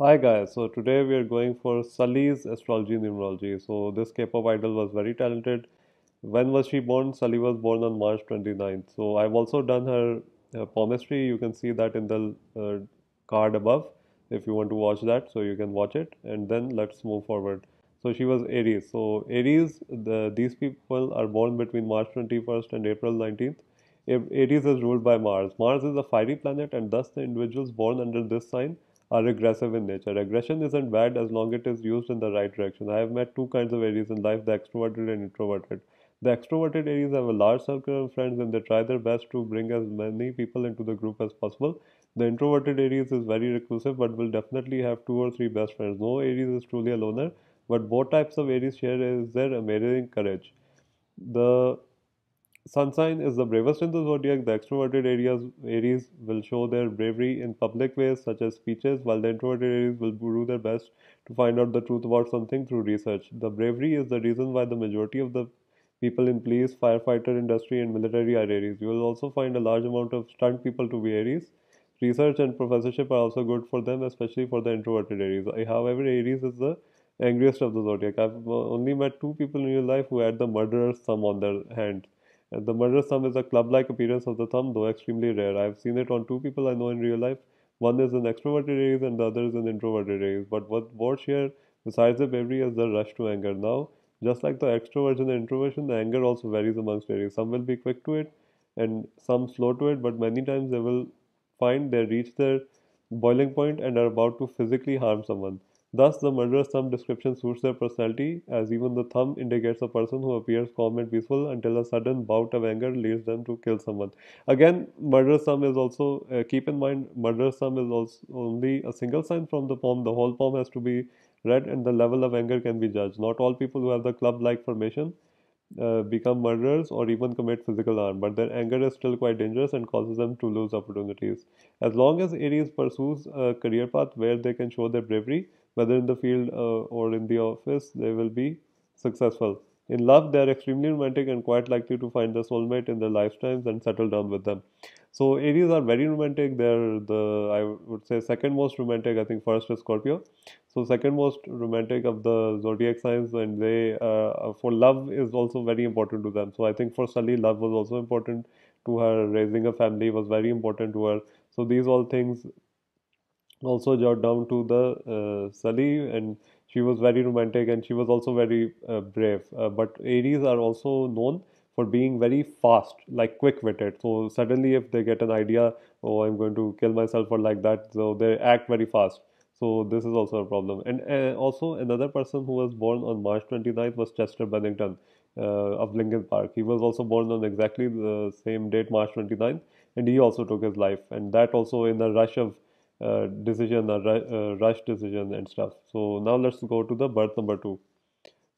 Hi guys, so today we are going for Sulli's Astrology Numerology. So this K-pop idol was very talented. When was she born? Sulli was born on March 29th. So I've also done her palmistry. You can see that in the card above if you want to watch that. So you can watch it and then let's move forward. So she was Aries. So Aries, these people are born between March 21st and April 19th. Aries is ruled by Mars. Mars is a fiery planet and thus the individuals born under this sign are aggressive in nature. Aggression isn't bad as long as it is used in the right direction. I have met two kinds of Aries in life, the extroverted and introverted. The extroverted Aries have a large circle of friends and they try their best to bring as many people into the group as possible. The introverted Aries is very reclusive but will definitely have two or three best friends. No Aries is truly a loner, but both types of Aries share is their amazing courage. The Sun sign is the bravest in the zodiac. The extroverted Aries will show their bravery in public ways, such as speeches, while the introverted Aries will do their best to find out the truth about something through research. The bravery is the reason why the majority of the people in police, firefighter industry, and military are Aries. You will also find a large amount of stunt people to be Aries. Research and professorship are also good for them, especially for the introverted Aries. However, Aries is the angriest of the zodiac. I've only met two people in real life who had the murderer's thumb on their hand. The murderous thumb is a club-like appearance of the thumb, though extremely rare. I've seen it on two people I know in real life. One is an extroverted Aries and the other is an introverted Aries. But what both share, besides the bravery, is the rush to anger. Now, just like the extroversion and introversion, the anger also varies amongst Aries. Some will be quick to it and some slow to it, but many times they will find they reach their boiling point and are about to physically harm someone. Thus, the murderous thumb description suits their personality, as even the thumb indicates a person who appears calm and peaceful until a sudden bout of anger leads them to kill someone. Again, murderous thumb is also, keep in mind, murderous thumb is also only a single sign from the palm. The whole palm has to be read, and the level of anger can be judged. Not all people who have the club like formation become murderers or even commit physical harm, but their anger is still quite dangerous and causes them to lose opportunities. As long as Aries pursues a career path where they can show their bravery, whether in the field or in the office, they will be successful. In love, they are extremely romantic and quite likely to find the soulmate in their lifetimes and settle down with them. So Aries are very romantic. They're the I would say second most romantic. I think first is Scorpio. So second most romantic of the zodiac signs, and they for love is also very important to them. So I think for Sully, love was also important to her. Raising a family was very important to her. So these all things also jot down to the Sully, and she was very romantic and she was also very brave. But Aries are also known for being very fast, like quick-witted. So suddenly, if they get an idea, oh, I'm going to kill myself or like that, so they act very fast. So this is also a problem. And also another person who was born on March 29th was Chester Bennington of Lincoln Park. He was also born on exactly the same date, March 29th, and he also took his life. And that also in the rush of decision, rush decision and stuff. So now let's go to the birth number two.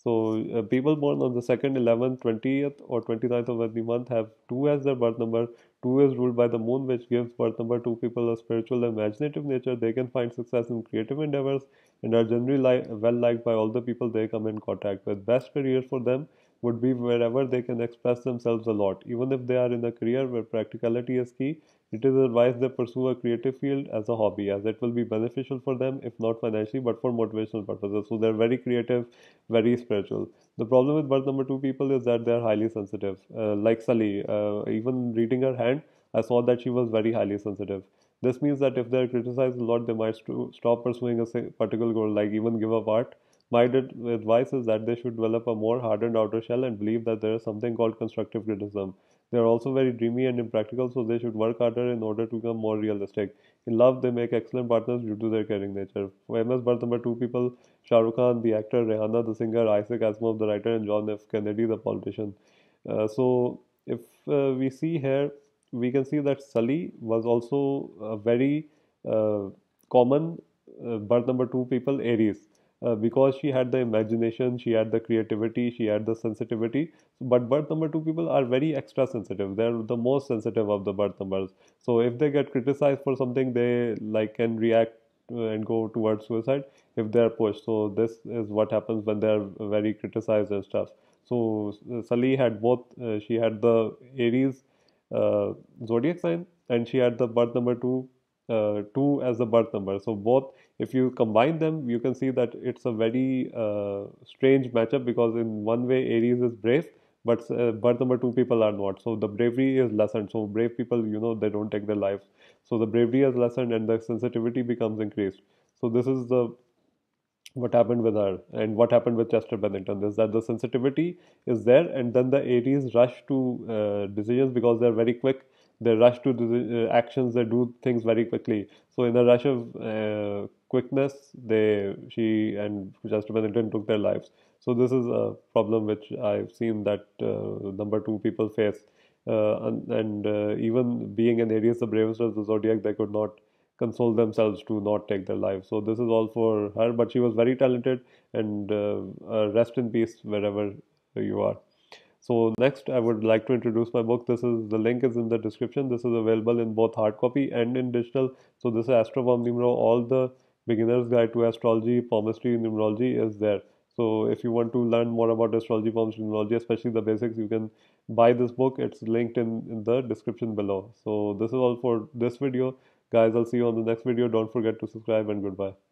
So people born on the 2nd, 11th, 20th or 29th of every month have 2 as their birth number. 2 is ruled by the moon, which gives birth number 2 people a spiritual and imaginative nature. They can find success in creative endeavors and are generally well liked by all the people they come in contact with. Best careers for them would be wherever they can express themselves a lot. Even if they are in a career where practicality is key, it is advised they pursue a creative field as a hobby, as it will be beneficial for them, if not financially, but for motivational purposes. So they're very creative, very spiritual. The problem with birth number two people is that they are highly sensitive. Like Sully, even reading her hand, I saw that she was very highly sensitive. This means that if they're criticized a lot, they might stop pursuing a particular goal, like even give up art. My advice is that they should develop a more hardened outer shell and believe that there is something called constructive criticism. They are also very dreamy and impractical, so they should work harder in order to become more realistic. In love, they make excellent partners due to their caring nature. For MS birth number two people, Shah Rukh Khan, the actor, Rihanna, the singer, Isaac Asimov, the writer, and John F. Kennedy, the politician. So, if we see here, we can see that Sully was also a very common birth number two people, Aries. Because she had the imagination, she had the creativity, she had the sensitivity. But birth number two people are very extra sensitive. They're the most sensitive of the birth numbers. So if they get criticized for something, they like can react and go towards suicide if they are pushed. So this is what happens when they are very criticized and stuff. So Sully had both. She had the Aries zodiac sign, and she had the birth number two 2 as the birth number. So both, if you combine them, you can see that it's a very strange matchup, because in one way Aries is brave, but birth number 2 people are not. So the bravery is lessened. So brave people, they don't take their lives. So the bravery is lessened and the sensitivity becomes increased. So this is the what happened with her, and what happened with Chester Bennington is that the sensitivity is there, and then the Aries rush to decisions because they're very quick. They rush to actions. They do things very quickly. So in a rush of quickness, she and Chester Bennington took their lives. So this is a problem which I've seen that number 2 people face, and even being an Aries, the bravest of the zodiac, they could not console themselves to not take their life. So this is all for her, but she was very talented, and rest in peace wherever you are. So next, I would like to introduce my book. The link is in the description. This is available in both hard copy and in digital. So this is Astro-Numero. All the beginner's guide to astrology, palmistry, numerology is there. So if you want to learn more about astrology, palmistry, numerology, especially the basics, you can buy this book. It's linked in the description below. So this is all for this video. Guys, I'll see you on the next video. Don't forget to subscribe, and goodbye.